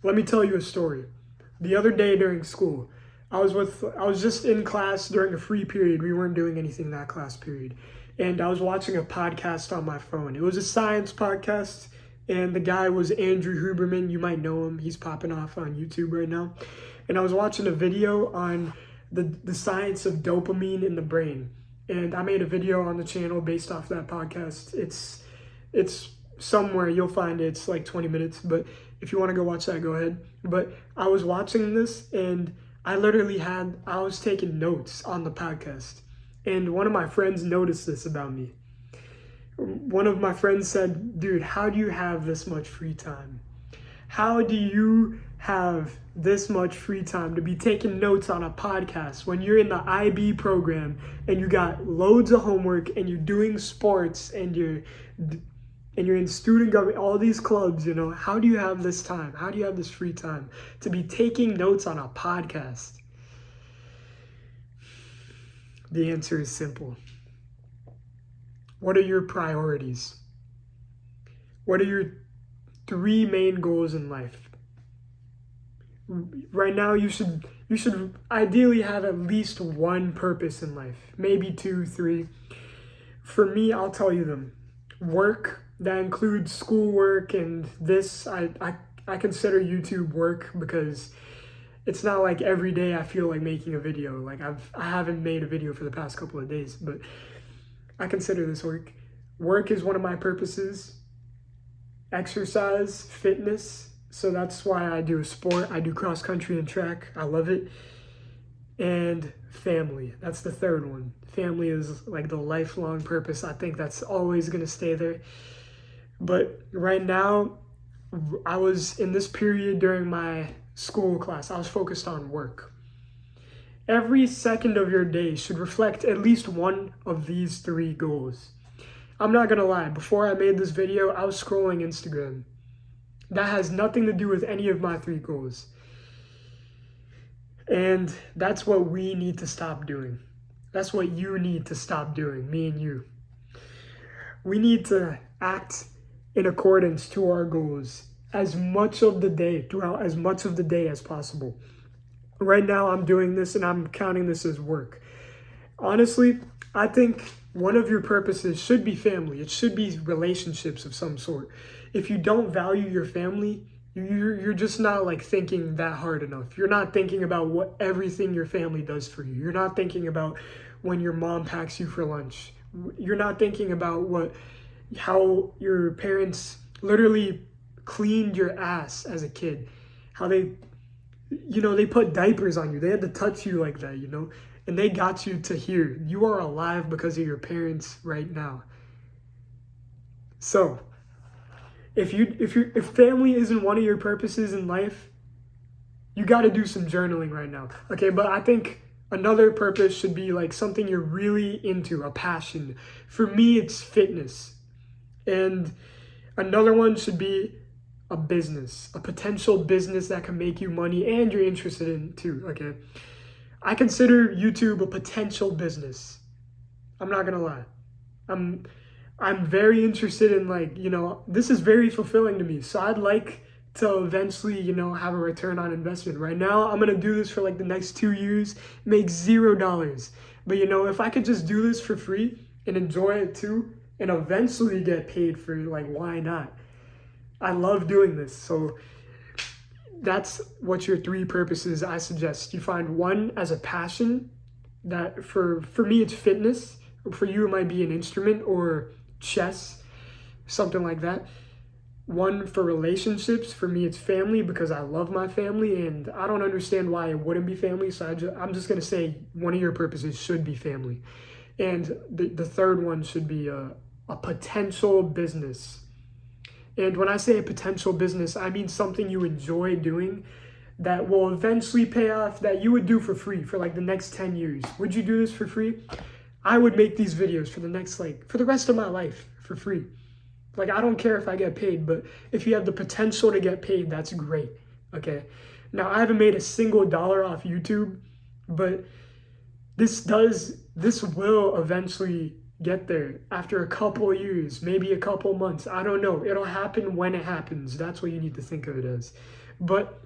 Let me tell you a story. The other day during school, I was just in class during a free period. We weren't doing anything that class period. And I was watching a podcast on my phone. It was a science podcast, and the guy was Andrew Huberman. You might know him. He's popping off on YouTube right now. And I was watching a video on the science of dopamine in the brain. And I made a video on the channel based off that podcast. It's somewhere, you'll find it. It's like 20 minutes, but if you want to go watch that, go ahead. But I was watching this, and I was taking notes on the podcast. And one of my friends noticed this about me. One of my friends said, dude, how do you have this much free time? How do you have this much free time to be taking notes on a podcast when you're in the IB program and you got loads of homework and you're doing sports and you're in student government, all these clubs, how do you have this time? How do you have this free time to be taking notes on a podcast? The answer is simple. What are your priorities? What are your 3 main goals in life? Right now, you should ideally have at least 1 purpose in life, maybe 2, 3. For me, I'll tell you them. Work, that includes schoolwork, and this, I consider YouTube work because it's not like every day I feel like making a video. Like I haven't made a video for the past couple of days, but I consider this work. Work is one of my purposes. Exercise, fitness. So that's why I do a sport. I do cross country and track. I love it. And family. That's the third one. Family is like the lifelong purpose. I think that's always going to stay there. But right now, I was in this period during my school class, I was focused on work. Every second of your day should reflect at least one of these 3 goals. I'm not gonna lie, before I made this video, I was scrolling Instagram. That has nothing to do with any of my 3 goals. And that's what we need to stop doing. That's what you need to stop doing, me and you. We need to act in accordance to our goals throughout as much of the day as possible. Right now, I'm doing this and I'm counting this as work. Honestly, I think one of your purposes should be family. It should be relationships of some sort. If you don't value your family, you're just not like thinking that hard enough. You're not thinking about everything your family does for you. You're not thinking about when your mom packs you for lunch. You're not thinking about how your parents literally cleaned your ass as a kid, how they put diapers on you. They had to touch you like that, and they got you to here. You are alive because of your parents right now. So if family isn't one of your purposes in life, you got to do some journaling right now. Okay, but I think another purpose should be like something you're really into, a passion. For me, it's fitness. And another one should be a business, a potential business that can make you money and you're interested in too, okay? I consider YouTube a potential business. I'm not gonna lie. I'm very interested in this is very fulfilling to me. So I'd like to eventually, have a return on investment. Right now, I'm gonna do this for like the next 2 years, make $0. But if I could just do this for free and enjoy it too, and eventually get paid for it, why not? I love doing this. So that's what your 3 purposes I suggest. You find one as a passion. That for me it's fitness. For you it might be an instrument or chess, something like that. One for relationships. For me it's family because I love my family and I don't understand why it wouldn't be family. So I'm just going to say one of your purposes should be family. And the third one should be a potential business. And when I say a potential business, I mean something you enjoy doing that will eventually pay off, that you would do for free for like the next 10 years. Would you do this for free? I would make these videos for the rest of my life for free. I don't care if I get paid, but if you have the potential to get paid, that's great, okay? Now, I haven't made a single dollar off YouTube, but this will eventually get there after a couple years, maybe a couple months. I don't know. It'll happen when it happens. That's what you need to think of it as. But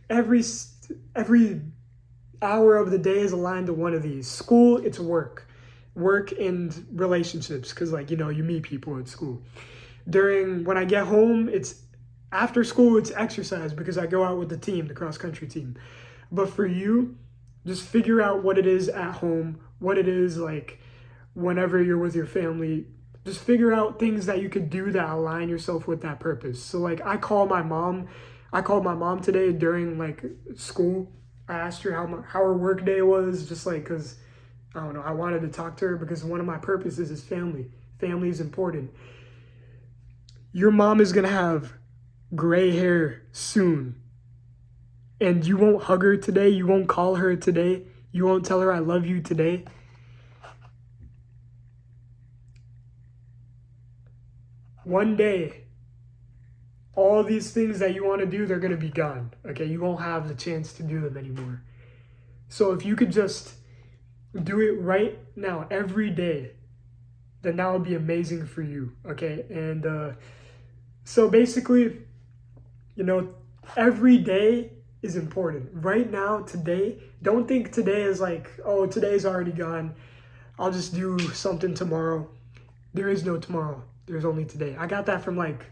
every hour of the day is aligned to one of these. School, it's work and relationships, because like, you know, you meet people at school. When I get home, it's after school, it's exercise, because I go out with the team, the cross country team. But for you, just figure out what it is at home, what it is like whenever you're with your family. Just figure out things that you could do that align yourself with that purpose. So like I called my mom today during like school. I asked her how her work day was, just like, because I don't know, I wanted to talk to her, because one of my purposes is family. Family is important. Your mom is gonna have gray hair soon, and you won't hug her today, you won't call her today, you won't tell her I love you today. One day, all these things that you want to do, they're going to be gone. Okay, you won't have the chance to do them anymore. So if you could just do it right now, every day, then that would be amazing for you. Okay, and so basically, you know, every day is important. Right now, today, don't think today is like, oh, today's already gone, I'll just do something tomorrow. There is no tomorrow. There's only today. I got that from like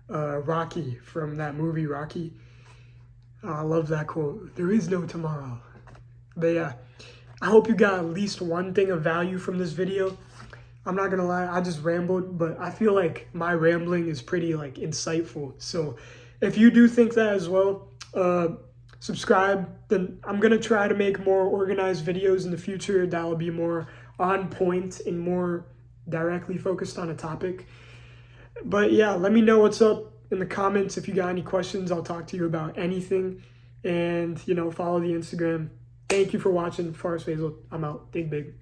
Rocky, from that movie Rocky. I love that quote. There is no tomorrow. But yeah, I hope you got at least one thing of value from this video. I'm not gonna lie, I just rambled, but I feel like my rambling is pretty like insightful. So if you do think that as well, subscribe. Then I'm gonna try to make more organized videos in the future that will be more on point and more directly focused on a topic. But yeah, let me know what's up in the comments. If you got any questions, I'll talk to you about anything. And, you know, follow the Instagram. Thank you for watching. Forrest Faisal, I'm out. Think big.